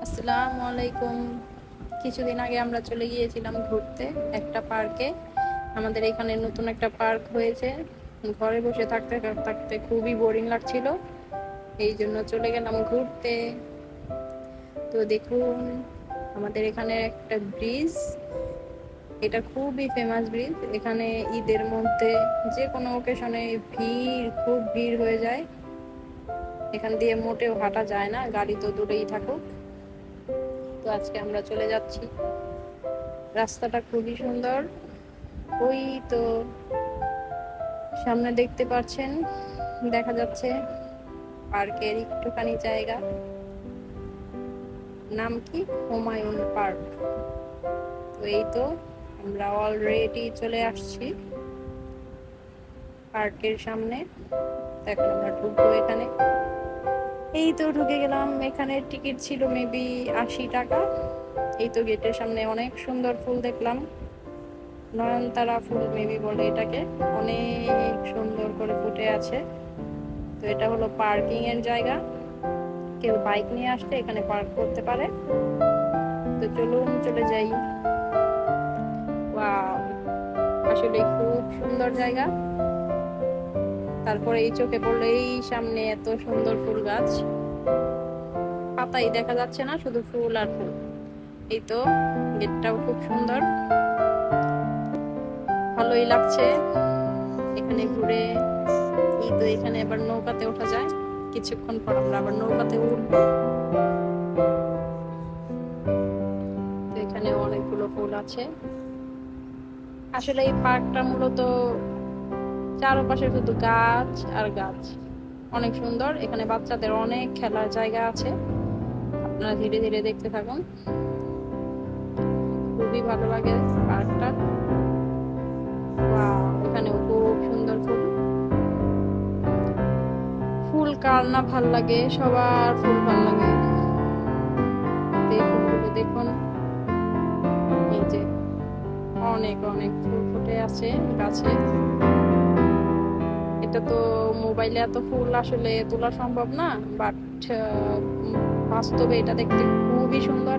আসসালামু আলাইকুম। কিছুদিন আগে আমরা চলে গিয়েছিলাম ঘুরতে একটা পার্কে। আমাদের এখানে নতুন একটা পার্ক হয়েছে। ঘরে বসে থাকতে থাকতে খুবই বোরিং লাগছিল, এই জন্য চলে গেলাম ঘুরতে। তো দেখুন, আমাদের এখানে একটা ব্রিজ, এটা খুবই ফেমাস ব্রিজ। এখানে ঈদের মধ্যে যে কোনো ওকেশনে খুব ভিড় হয়ে যায়। এখান দিয়ে মোটেও হাঁটা যায় না, গাড়ি তো দূরেই থাকুক। তো আজকে আমরা চলে যাচ্ছি। রাস্তাটা খুবই সুন্দর। ওই তো সামনে দেখতে পাচ্ছেন, দেখা যাচ্ছে পার্কের একটুখানি জায়গা। নাম কি? হুমায়ুন পার্ক। তো এই তো আমরা অলরেডি চলে আসছি পার্কের সামনে। এখন আমরা ঢুকবো এখানে। এই তো ঢুকে গেলাম। এখানে টিকিট ছিল মেবি 80 টাকা। এই তো গেটের সামনে অনেক সুন্দর ফুল দেখলাম, নয়নতারা ফুল মেবি বলে এটাকে। অনেক সুন্দর করে ফুটে আছে। তো এটা হলো পার্কিং এর জায়গা, কেউ বাইক নিয়ে আসলে এখানে পার্ক করতে পারে। তো চলুন চলে যাই। ওয়াও, আসলে খুব সুন্দর জায়গা। তারপরে এই চোখে পড়লো এই সামনে এত সুন্দর ফুল গাছ, পাতাই দেখা যাচ্ছে না, শুধু ফুল আর ফুল। এই তো গেটটাও খুব সুন্দর, ভালোই লাগছে এখানে ঘুরে। এই তো এখানে আবার নৌকাতে ওঠা যায়, কিছুক্ষণ পর আমরা আবার নৌকাতে উঠবো। তো এখানে অনেকগুলো ফুল আছে। আসলে এই পার্কটা মূলত চারপাশে শুধু গাছ আর গাছ, অনেক সুন্দর। এখানে বাচ্চাদের অনেক খেলার জায়গা আছে, আপনারা ধীরে ধীরে দেখতে থাকুন। খুবই ভালো লাগে পার্কটা। ওয়াও, এখানেও খুব সুন্দর ফুল। ফুল কার না ভাল লাগে, সবার ফুল ভাল লাগে। এই ফুলগুলো দেখুন, এই যে অনেক অনেক ফুল ফুটে আছে গাছে। এটা তো মোবাইলে এত ফুল আসলে তোলা সম্ভব না, বাট বাস্তবে এটা দেখতে খুবই সুন্দর।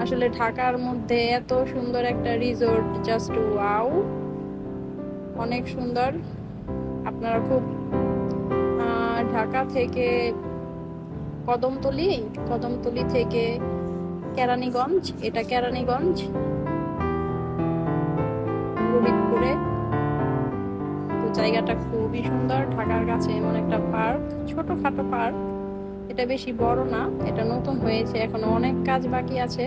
আসলে ঢাকার মধ্যে এত সুন্দর একটা রিসোর্ট, জাস্ট ওয়াও, অনেক সুন্দর। আপনারা খুব ঢাকা থেকে কদমতলি, কদমতলি থেকে কেরানীগঞ্জ, এটা কেরানীগঞ্জ রোহিতপুরে। তো জায়গাটা খুবই সুন্দর। ঢাকার কাছে এমন একটা পার্ক, ছোটখাটো পার্ক, এটা বেশি বড় না, এটা নতুন হয়েছে, এখনো অনেক কাজ বাকি আছে।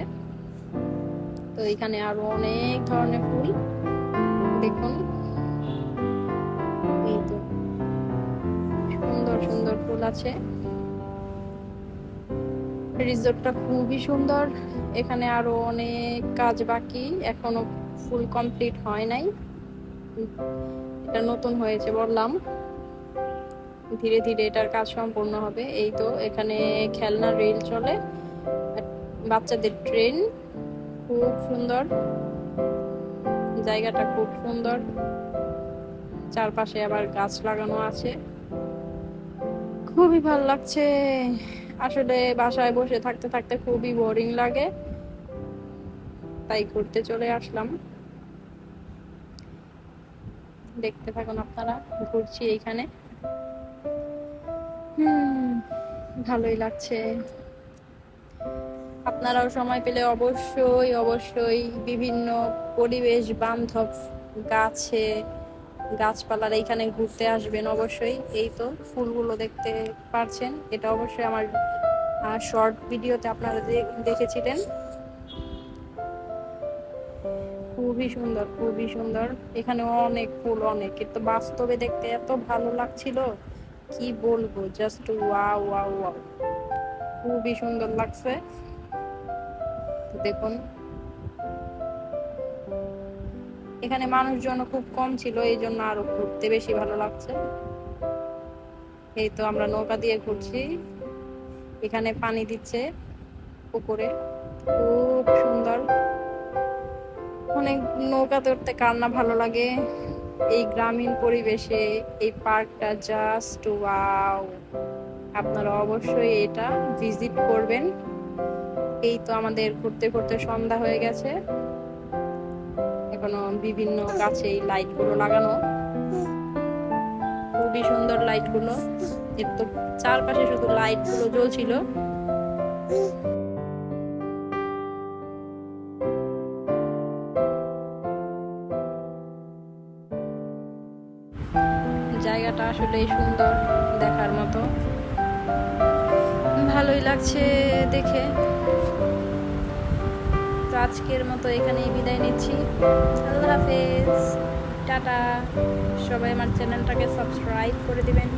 তো এখানে আরো অনেক ধরনের ফুল দেখুন। এই তো সুন্দর সুন্দর ফুল আছে। রিসোর্টটা খুবই সুন্দর। এখানে আরো অনেক কাজ বাকি, এখনো ফুল কমপ্লিট হয় নাই, এটা নতুন হয়েছে বললাম। ধীরে ধীরে এটার কাজ সম্পূর্ণ হবে। এই তো এখানে খেলনা রেল চলে, বাচ্চাদের ট্রেন, খুব সুন্দর জায়গাটা, খুব সুন্দর। চারপাশে আবার গাছ লাগানো আছে, খুবই ভালো লাগছে। আসলে বাসায় বসে থাকতে থাকতে খুবই বোরিং লাগে, তাই ঘুরতে চলে আসলাম। দেখতে থাকুন আপনারা, ঘুরছি এইখানে। ভালোই লাগছে। আপনারাও সময় পেলে অবশ্যই অবশ্যই বিভিন্ন পরিবেশ বান্ধব গাছে গাছপালার এইখানে ঘুরতে আসবেন অবশ্যই। এই তো ফুলগুলো দেখতে পারছেন, এটা অবশ্যই আমার শর্ট ভিডিওতে আপনারা দেখেছিলেন। খুবই সুন্দর, খুবই সুন্দর। এখানে অনেক ফুল, অনেক, কিন্তু বাস্তবে দেখতে এত ভালো লাগছিল, কি বলবো, জাস্ট ওয়াও ওয়াও ওয়াও, খুবই সুন্দর লাগছে। দেখুন এখানে মানুষজন খুব কম ছিল, এই জন্য আরো ঘুরতে বেশি ভালো লাগছে। এই তো আমরা নৌকা দিয়ে ঘুরছি, এখানে পানি দিচ্ছে পুকুরে, খুব সুন্দর। অনেক নৌকাতে উঠতে কার না ভালো লাগে। এই গ্রামীণ পরিবেশে এই পার্কটা জাস্ট ওয়াও, আপনারা অবশ্যই এটা ভিজিট করবেন। এই তো আমাদের ঘুরতে ঘুরতে সন্ধ্যা হয়ে গেছে, এখনো বিভিন্ন গাছে এই লাইটগুলো লাগানো, খুবই সুন্দর লাইটগুলো। এর তো চারপাশে শুধু লাইটগুলো জ্বলছিল। জায়গাটা আসলে সুন্দর, দেখার মতো, ভালোই লাগছে দেখে। তো আজকের মতো এখানেই বিদায় নিচ্ছি। আল্লাহ হাফেজ, টাটা। সবাই আমার চ্যানেলটাকে সাবস্ক্রাইব করে দিবেন।